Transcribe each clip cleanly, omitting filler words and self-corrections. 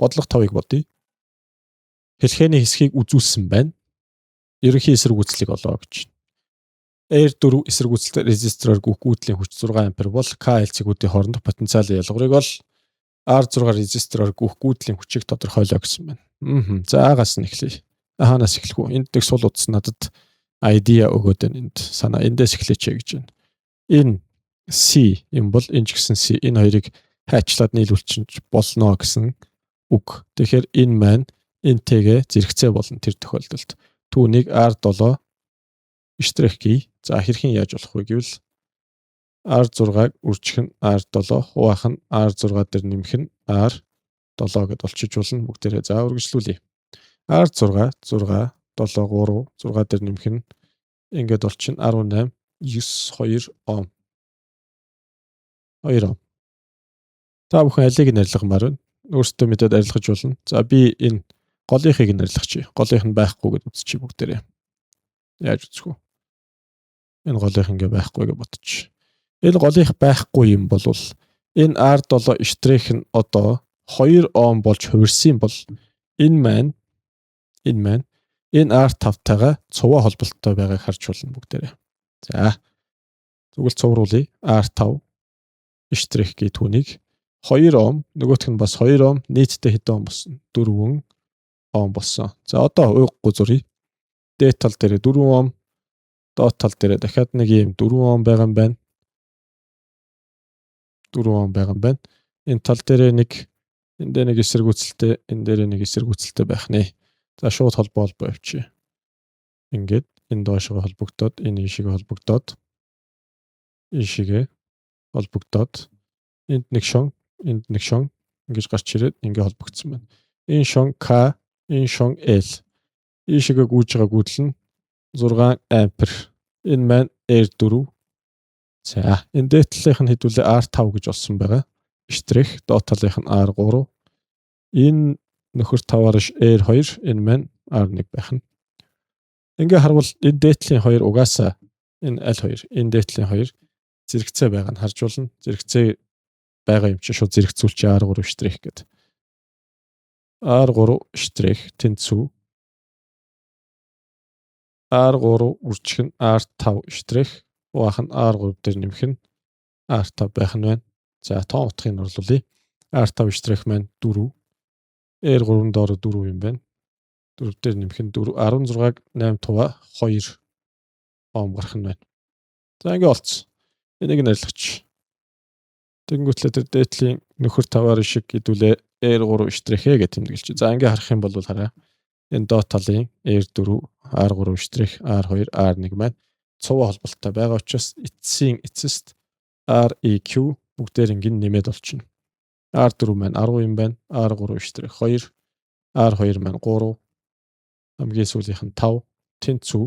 бодлого 5-ыг бодъё. Хэлхээний хэсгийг үзүүлсэн байна. Ерөнхий эсэргүүцлийг олоо гэж. R4 эсэргүүцэлтэй резистороор гүйтгэлийн хүч 6 ампер бол KL-цэгүүдийн хоорондох потенциалын ялгарыг бол R6 резистороор гүйтгэлийн хүчийг тодорхойлоо гэсэн байна. За агаас нь эхлэе. Хаанаас эхлэх вэ? Энд нэг сул утас надад idea өгөөд байна. Энд санаа эндээс эхлэеч гэж байна. Энэ C юм бол энэ ч гэсэн C. Энэ хоёрыг хайчлаад нийлүүлчих болно гэсэн үг. Тэгэхээр энэ маань энтэйгээ зэрэгцээ болно тэр тохиолдолд. Түүнийг R7 штрих-ий. За хэрхэн яаж болох вэ гэвэл R6-г үржих нь R7, хуваах нь R6 дээр нэмэх нь R7 гэд болчих болно. Бүгдээрээ за үргэлжлүүлье. R6, 6, 7, 3, 6 дээр нэмэх нь ингээд болчих нь 18, 9, 2 Ом. 2 Ом. Та бүхэн алийг нь арилгамаар байна. Өөрсдөө мэдээд арилгаж болно. За би энэ голынхыг нь арилгачих. Голынх нь байхгүй гэд үзчихье бүгдээрээ. Яаж үзэх вэ? Энэ голынх ингээ байхгүй гэж бодчих. Энэ голынх байхгүй юм бол энэ R7 штрих нь одоо 2 Ом болж хувирсан бол энэ маань энэ R5-тайгаа цуваа холболттой байгааг харж болно бүгдээрээ. За зүгэл цувруулъя. R5 штрих гээ түүнийг 2 Ом, нөгөөх нь бас 2 Ом, нийтдээ хэдэн Ом болсон? 4 Ом болсон. За одоо уйггүй зуръя. Дээд тал дээр 4 Ом, доод тал дээр дахиад нэг юм 4 Ом байгаа юм байна. 4 Ом байгаа юм байна. Энэ тал дээр нэг энд нэг эсэргүүцэлтэй, энэ дээр нэг эсэргүүцэлтэй байх нэ. За шууд холбоо явчих. Ингээд энэ доошоо холбогдоод, энэ ишигээ холбогдоод, ишигээ холбогдоод, энд нэг шон, энд нэг шон ингэж гарч ирээд ингээ холбогдсон байна. Энэ шон К, энэ шон L. Ишигээ гүйж байгаа гүйдэл нь 6 ампер. Энэ маань R4. За энэ дээд талынх нь хэдүүлээ R5 гэж болсон байгаа. Штрих, доод талынх нь R3. Энэ нөхөр таваарш R2, энэ маань R1 байх нь. Ингээ харвал энэ дээдлийн хоёр угаасаа энэ аль хоёр, энэ дээдлийн хоёр зэрэгцээ байгааг нь харж болно. Зэрэгцээ байгаа юм чи шууд зэрэгцүүлчих R3 штрих гэдэг. R3 штрих тэнцүү. R3 үржих нь R5 штрих, хуваах нь R3 дээр нэмэх нь R5 байх нь байна. За тоон утгыг нь орлуулъя. R5 штрих маань 4. R3-ын доор 4 юм байна. 4 дээр нэмэх нь 4. 16-г 8 туваа 2 Ом гарах нь байна. За ингээ болцсон. Энийг нь арилгач. Тэнгүүтлээ тэр дээдлийн нөхөр таваар шиг хэдүүлээ R3 штрих гэж тэмдэглэж. За ингээ харах юм бол хараа. Энэ доод талын R4, R3 штрих, R2, R1 маань цуваа холболттой байгаа учраас эцсийн эцэст REQ бүгдээр ингэ нэмээд болчихно. R4 маань 10 юм байна. R3 штрих 2, R2 маань 3, хамгийн сүүлийнх нь 5, тэнцүү.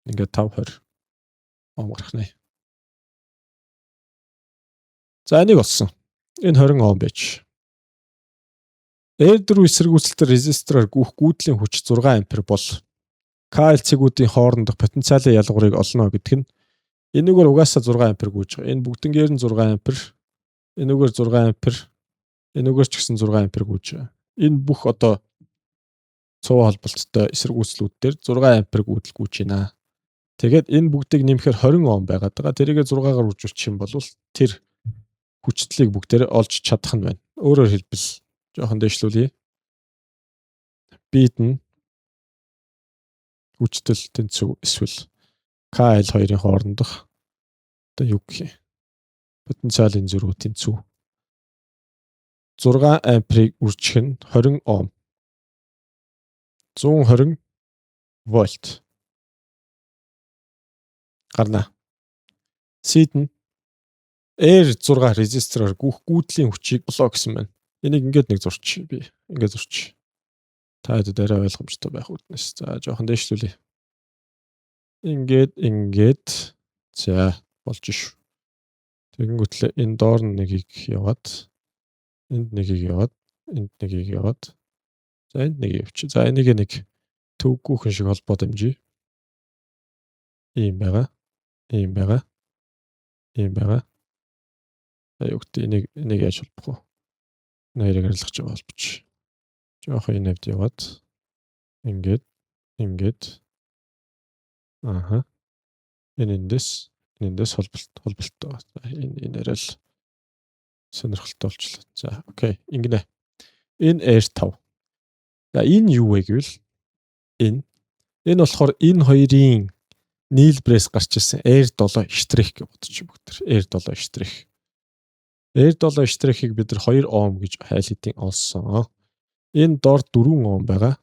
Ингээд 5 20 Ом гарах нэ. За энийг олсон. Энэ 20 Ом байж. R4 эсэргүүцэлтэй резистороор гүйтгэлийн хүч 6 ампер бол KL-цэгүүдийн хоорондох потенциалын ялгарыг олно гэдэг нь энэгээр угаасаа 6 ампер гүйж байгаа. Энэ бүгднгээр нь 6 ампер, энэгээр 6 ампер, энэгээр ч гэсэн 6 ампер гүйж байгаа. Энэ бүх одоо цуваа холболттой эсэргүүцлүүд дээр 6 ампер гүйдэл гүйж байна. Тэгээд энэ бүгдийг нэмэхээр 20 Ом байгаад байгаа. Тэрийгээ 6-гаар үржүүлчих юм бол тэр хүчтлийг бүгдээр олж чадах нь байна. Өөрөөр хэлбэл жоохон дэвшлүүлье. Бид нь хүчтэл тэнцүү эсвэл KL2-ын хоорондох одоо юу гэх юм? Потенциалын зөрүү тэнцүү. 6 амперыг үржих нь 20 Ом. 120 вольт. Гарна. Сид нь R6 резистороор гүйтгэлийн хүчийг олоо гэсэн байна. Энийг ингээд нэг зурч би. Ингээд зурч. Та хэд арай ойлгомжтой байх үднэс. За жоохон дэвшлүүлье. Ингээд. За болж шүү. Тэгэнгүүтлээ энэ доор нэгийг яваад, энд нэгийг яваад, энд нэгийг яваад. За энд нэгийг явчих. За энийг нэг төвгүүхэн шиг холбоо дамжия. Ийм байгаа. Ийм байгаа. Ийм байгаа. За юу гэдэг энийг яаж холбох вэ? Хоёрыг арилгаж байгаа болчих. Жоох энэ хэвд яваад ингээд эндээс холболттой. Энэ арай л сонирхолтой болчихлоо. За окей ингэнэ. Энэ Air 5. За энэ юу вэ гэвэл энэ болохоор энэ хоёрын нийлбэрээс гарч ирсэн Air 7 штрих гэж бодчих бүгд. Air 7 штрих. Air 7 штрихийг бид нар 2 Ом гэж хайлтын олсон. Энэ доор 4 Ом байгаа.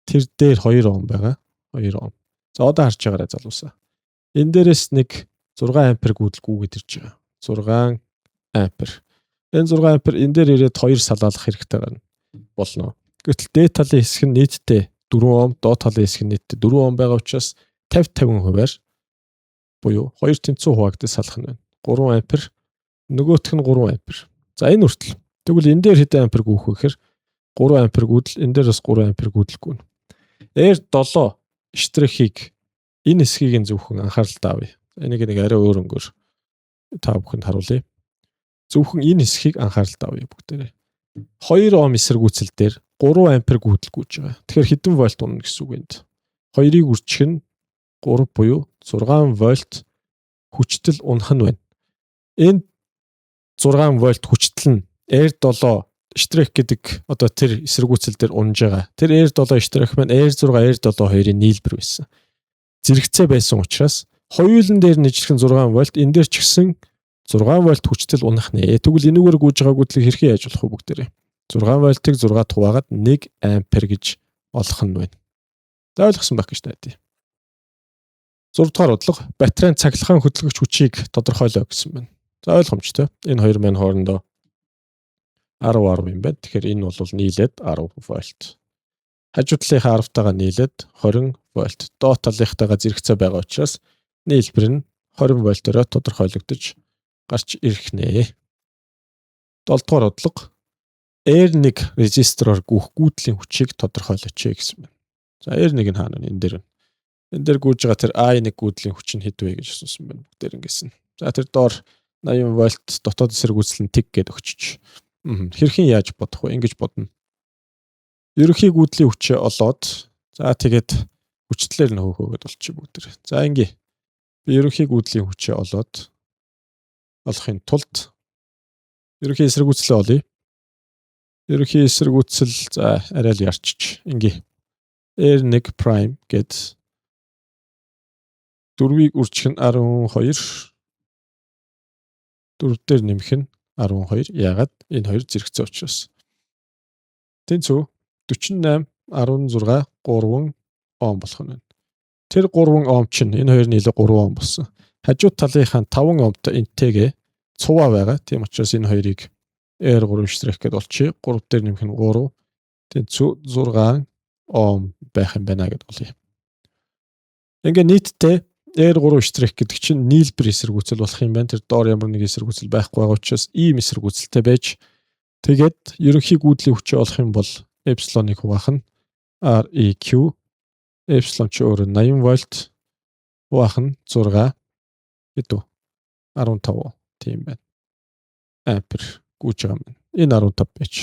Тэр дээр 2 Ом байгаа. 2 Ом. За одоо харж байгаарай залуусаа. Энэ дээрээс нэг 6 ампер гүйдэлгүйгээд ирж байгаа. 6 ампер. Энэ 6 ампер энэ дээр ирээд 2 салаалах хэрэгтэй гарна. Болно. Гэтэл дээд талын хэсэг нь нийтдээ 4 Ом, доод талын хэсэг нь нийтдээ 4 Ом байгаа учраас 50-50%-аар буюу 2 тэнцүү хуваагдаж салах нь байна. 3 ампер, нөгөөх нь 3 ампер. За энэ хүртэл. Тэгвэл энэ дээр хэдэн ампер гүйх вэ гэхээр 3 ампер гүйдэл, энэ дээр бас 3 ампер гүйдэлгүй. Air 7 штрихийг энэ хэсгийг нь зөвхөн анхааралтай авъя. Энийг нэг арай өөр өнгөөр та бүхэнд харуулъя. Зөвхөн энэ хэсгийг анхааралтай авъя бүгдээрээ. 2 Ом эсэргүүцэл дээр 3 ампер гүйдэл гүйж байгаа. Тэгэхээр хэдэн вольт унана гэсэн үг энд. 2-ыг үржих нь 3 буюу 6 вольт хүчтэл унах нь байна. Энэ 6 вольт хүчтэл нь Air 7 штрих гэдэг одоо тэр эсэргүүцэл дээр унаж байгаа. Тэр Air 7 штрих маань Air 6, Air 7 хоёрын нийлбэр байсан. Зэрэгцээ байсан учраас хоёулын дээр нэжлэх нь 6 вольт, энэ дээр ч гэсэн 6 вольт хүчтэл унах нэ. Тэгвэл энэгээр гүйж байгаа гүйдлийг хэрхэн яаж болох вэ бүгдээрээ? 6 вольтыг 6-д хуваагаад 1 ампер гэж олох нь байна. За ойлгосон байх гэж найдаа. 6 дугаар бодлого батарейн цахилгаан хөдөлгөгч хүчийг тодорхойлоо гэсэн байна. За ойлгомжтой. Энэ хоёр маань хоорондоо 10 юм байна. Тэгэхээр энэ бол нийлээд 10 вольт. Хажуу талынхаа 10-тайгаа нийлээд 20 вольт. Доод талынхтайгаа зэрэгцээ байгаа учраас нийлбэр нь 20 вольтоор тодорхойлогдож гарч ирэх нэ. 7 дугаар бодлого Air 1 резистороор гүйх гүйдлийн хүчийг тодорхойлооч гэсэн байна. За Air 1 нь хаана вэ? Энэ дээр. Энэ дээр гүйж байгаа тэр I1 гүйдлийн хүч нь хэд вэ гэж асуусан байна. Бүгдээр ингэсэн. За тэр доор 80 вольт дотоод эсэргүүцэл нь тэг гээд өгчөж. Хэрхэн яаж бодох вэ? Ингэж бодно. Ерөнхий гүйдлийн хүчээ олоод за тэгээд хүчлэлээр нь хөөхөөгээд болчих бүгдээр. За ингээ. Би ерөнхий гүйдлийн хүчээ олоод олохын тулд ерөнхий эсэргүүцлээ олъё. Ерөнхий эсэргүүцэл за арай л ярчиж ингээ. Air 1 prime гэд 4-ийг үржих нь 12. 4 дээр нэмэх нь 12. Яагаад? Энэ хоёр зэрэгцээ учраас. Тэнцүү 48, 16, 3 Ом болох нь. Тэр 3 Ом чинь энэ хоёр нийлээ 3 Ом болсон. Хажуу талынхаа 5 Омтой энтэйгээ цуваа байгаа. Тийм учраас энэ хоёрыг Air 3 штрих гэдээ олчих. 3 дээр нэмэх нь 3. Тэнцүү 6 Ом байх юм байна гэдээ олъё. Ингээ нийтдээ Air 3 штрих гэдэг чинь нийлбэр эсэргүүцэл болох юм байна. Тэр доор ямар нэг эсэргүүцэл байхгүй байгаа учраас ийм эсэргүүцэлтэй байж тэгээд ерөнхий гүйдлийн хүчээ олох юм бол эпсилоныг хуваах нь REQ эпсилон ч өөр 80 вольт хуваах нь 6 гэдэг 15 тийм байна. Ампер гүйж байгаа юм. Энэ 15 байж.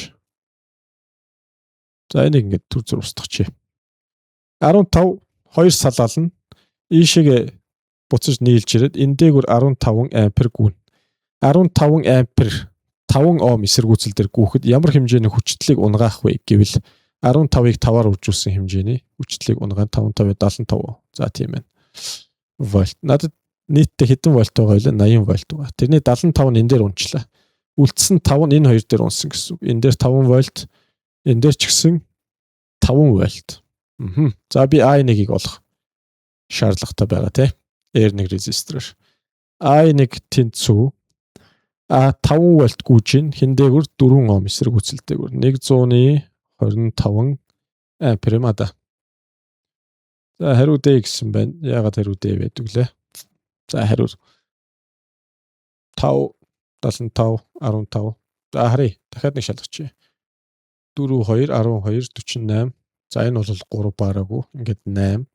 За энийг ингээд төр зур устгахчээ. 15 2 салаална. Ийшээгээ буцаж нийлж ирээд энэ дээгүр 15 ампер гүйн. 15 ампер 5 Ом эсэргүүцэл дээр гүйхэд ямар хэмжээний хүчтлийг унгаах вэ гэвэл 15-ыг 5-аар үржүүлсэн хэмжээний хүчтлийг унгаан 5-5-ыг 75. За тийм байна. Вольт. Надад нийтдээ хэдэн вольт байгаа вэ? 80 вольт байгаа. Тэрний 75 нь энэ дээр унчлаа. Үлдсэн 5 нь энэ хоёр дээр унсан гэсэн үг. Энэ дээр 5 вольт, энэ дээр ч гэсэн 5 вольт. За би I1-ийг олох шаардлагатай байгаа тий. Air 1 резистороор. I1 тэнцүү 5 вольт гүйж ин хиндээгүр 4 Ом эсэргүүцэлтэйгүр 125 ампер юм ада. За хариу D гэсэн байна. Яагаад хариу D байдаг лээ? За хариу 5 75 15. За харъя. Дахиад нэг шалгачих. 4 2 12 48. За энэ бол 3 баараагүй. Ингээд 8.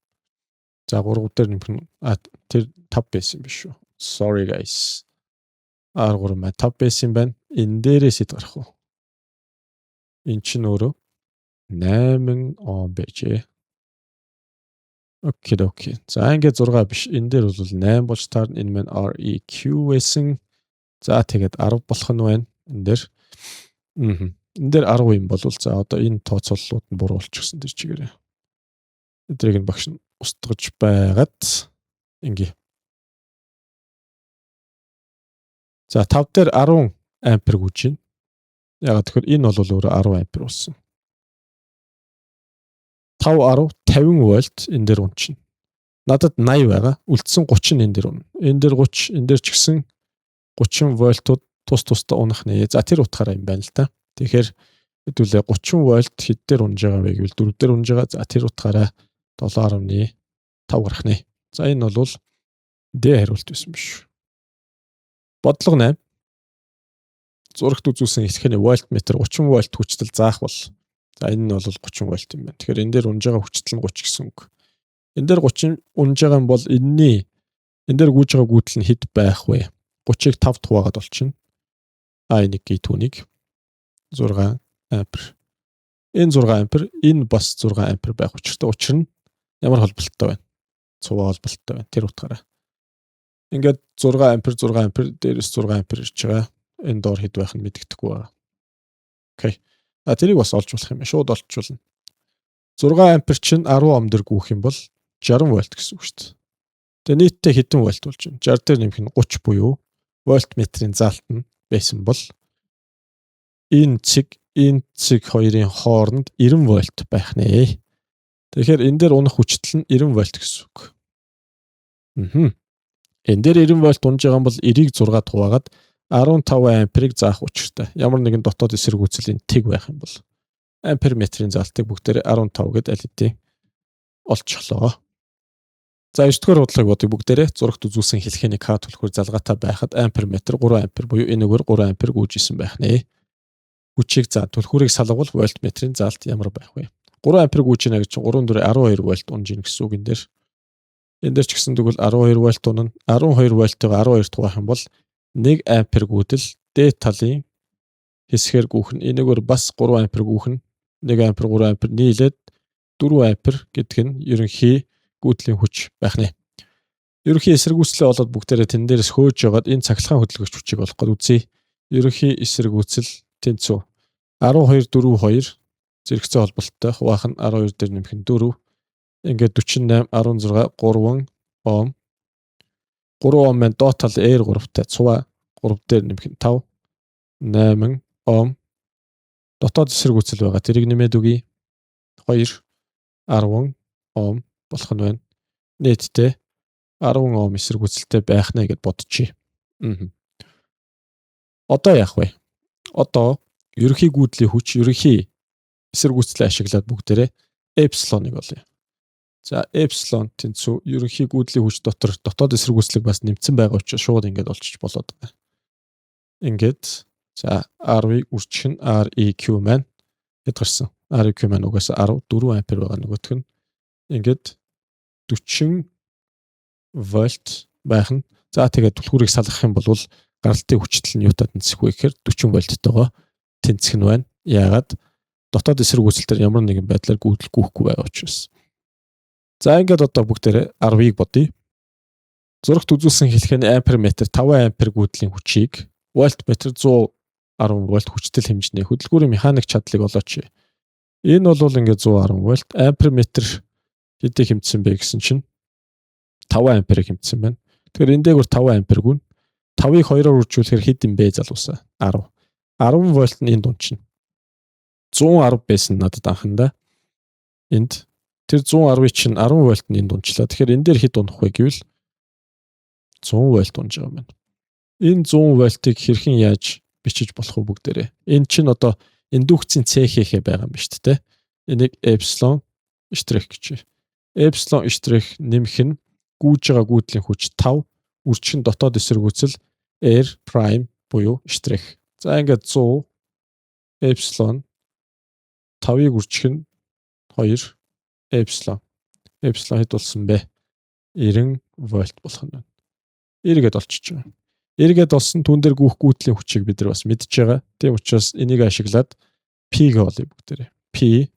За 3 дээр нэмэх нь тэр 5 байсан юм биш үү? Sorry guys. R3 5 байсан байна. Энэ дээрээс ид гарах уу? Энэ чинь өөрөө 8 Ом байжээ. Окей. За ингээд 6 биш. Энэ дээр бол 8 болж таарна. Энэ маань REQ байсан. За тэгээд 10 болох нь байна. Энэ дээр. Энэ дээр 10 юм бол за одоо энэ тооцооллууд нь буруу болчихсон тэр чигээрээ. Эдрийг нь багш нь устгаж байгаад ингээ. За 5 дээр 10 ампер гүйж байна. Ягаад тэгэхээр энэ бол өөрөө 10 ампер болсон. 5 10 50 вольт энэ дээр унчна. Надад 80 байгаа. Үлдсэн 30 энэ дээр унна. Энэ дээр 30, энэ дээр ч гэсэн 30 вольтууд тус-тусдаа унах нэ. За тэр утгаараа юм байна л та. Тэгэхээр хэдүүлээ 30 вольт хэд дээр унж байгаа вэ гэвэл 4 дээр унж байгаа. За тэр утгаараа 7.5 гарах нэ. За энэ бол D хариулт байсан биш. Бодлого 8. Зурагт үзүүлсэн хэлхээний вольтметр 30 вольт хүчтэл заах бол за энэ нь бол 30 вольт юм байна. Тэгэхээр энэ дээр унж байгаа хүчтэл нь 30 гэсэн үг. Энэ дээр 30 унж байгаа юм бол энэ дээр гүйж байгаа гүйтэл нь хэд байх вэ? 30-ыг 5 хуваагаад болчихно. I1 G2-ыг 6 ампер. Энэ 6 ампер, энэ бас 6 ампер байх учиртай. Учир нь ямар холболттой байна? Цуваа холболттой байна. Тэр утгаараа. Ингээд 6 ампер дээрээс 6 ампер ирж байгаа. Энэ доор хэд байх нь мэддэхгүй байгаа. Окей. Тэрийг бас олж болох юм байна. Шууд олчволно. 6 ампер чинь 10 ом дээр гүйх юм бол 60 вольт гэсэн үг шүү дээ. Тэгээ нийтдээ хэдэн вольт болж байна? 60 дээр нэмэх нь 30 буюу вольтметрийн заалт нь байсан бол энэ цэг хоёрын хооронд 90 вольт байх нэ. Тэгэхээр энэ дээр унах хүчтэл нь 90 вольт гэсэн үг. Энэ дээр 90 вольт унж байгаа бол 90-ийг 6 хуваагаад 15 амперыг заах учиртай. Ямар нэгэн дотоод эсэргүүцэл энэ тэг байх юм бол ампер метрийн заалтыг бүгдээрээ 15 гэдээ аль хэдийн олчихлоо. За 9-р худлыг бодъё бүгдээрээ зурагт үзүүлсэн хэлхээний К түлхүүр залгаатай байхад ампер метр 3 ампер буюу энэгээр 3 ампер гүйжсэн байх нэ. Хүчийг за түлхүүрийг салгавал вольтметрийн заалт ямар байх вэ? 3 ампер гүйж гинэ гэж 3 4 12 вольт унж гин гэсэн үг энэ дээр. Энэ дээр ч гэсэн тэгвэл 12 вольт унана. 12 вольтыг 12 тухайх юм бол 1 ампер гүйдэл D талын хэсгээр гүйх нь энэгээр бас 3 ампер гүйх нь 1 ампер 3 ампер нийлээд 4 ампер гэдэг нь ерөнхий гүйдлийн хүч байх нэ. Ерөнхий эсэргүүцлээ болоод бүгдээрээ тэн дээрээс хөөж яваад энэ цахилгаан хөдөлгөгч хүчийг олох гээд үзье. Ерөнхий эсэргүүцэл тэнцүү 12 4 2 зэрэгцээ холболттой хуваах нь 12 дээр нэмэх нь 4. Ингээд 48 16 3 ом. 3 ом маань доод тал R3-тай цуваа 3 дээр нэмэх нь 5 8 ом. Дотоод эсэргүүцэл байгаа. Тэрийг нэмээд үгүй. 2 10 ом болох нь байна. Нийтдээ 10 ом эсэргүүцэлтэй байх нэ гэд бодчихъя. Одоо яах вэ? Одоо ерөнхий гүйдлийн хүч, ерөнхий эсэргүүцлээ ашиглаад бүгдээрээ эпсилоныг олъё. За эпсилон тэнцүү ерөнхий гүйдлийн хүч дотор дотоод эсэргүүцлийг бас нэмсэн байгаа учраас шууд ингээд олчих болоод байна. Ингээд за R-ыг үржих нь REQ маань хэд гарсан? REQ маань угаасаа 14 ампер байгаа нөгөөх нь. Ингээд 40 вольт байх нь. За тэгээд түлхүүрийг салгах юм бол гаралтын хүчтэл нь юутад тэнцэх вэ гэхээр 40 вольттойгоо тэнцэх нь байна. Яагаад? Дотоод эсэргүүцэлтээр ямар нэгэн байдлаар гүйдэл гүйхгүй байгаа учраас. За ингээд одоо бүгдээрээ 10-ыг бодъё. Зурагт үзүүлсэн хэлхээний ампер метр 5 ампер гүйдлийн хүчийг вольтметр 110 вольт хүчтэй хэмжээний хөдөлгүүрийн механик чадлыг олооч. Энэ бол ингээд 110 вольт ампер метр хэдийг хэмжсэн бэ гэсэн чинь 5 амперыг хэмжсэн байна. Тэгэхээр энэ дээгүүр 5 ампер гүн 5-ыг 2-оор үржүүлэхээр хэд юм бэ залуусаа? 10. 10 вольт нь энд унчна. 110 байсан надад анхандаа. Энд тэр 110-ыг чинь 10 вольт нь энд унчлаа. Тэгэхээр энэ дээр хэд унах вэ гэвэл 100 вольт унж байгаа юм байна. Энэ 100 вольтыг хэрхэн яаж бичиж болох вэ бүгдээрээ? Энэ чинь одоо индукцийн цэхээ байгаа юм ба шүү дээ. Энийг эпсилон штрих гэж. Эпсилон штрих нэмэх нь гүйж байгаа гүйдлийн хүч 5 үржих нь дотоод эсэргүүцэл R prime буюу штрих. За ингээд 100 эпсилон 5-ыг үржих нь 2 эпсилон. Эпсилон хэд болсон бэ? 90 вольт болох нь байна. Эргээд олчиж байгаа. Эргээд олсон түн дээр гүйх гүйдлийн хүчийг бид нар бас мэдж байгаа. Тийм учраас энийг ашиглаад P-г олъё бүгдээрээ. P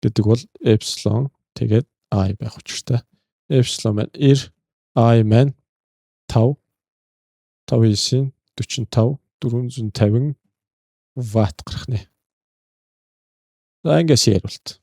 гэдэг бол epsilon тэгээд I байх учиртай. Epsilon маань 90, I маань 5. 5-9 45 450 ватт гарах нэ. За ингээс яривалт.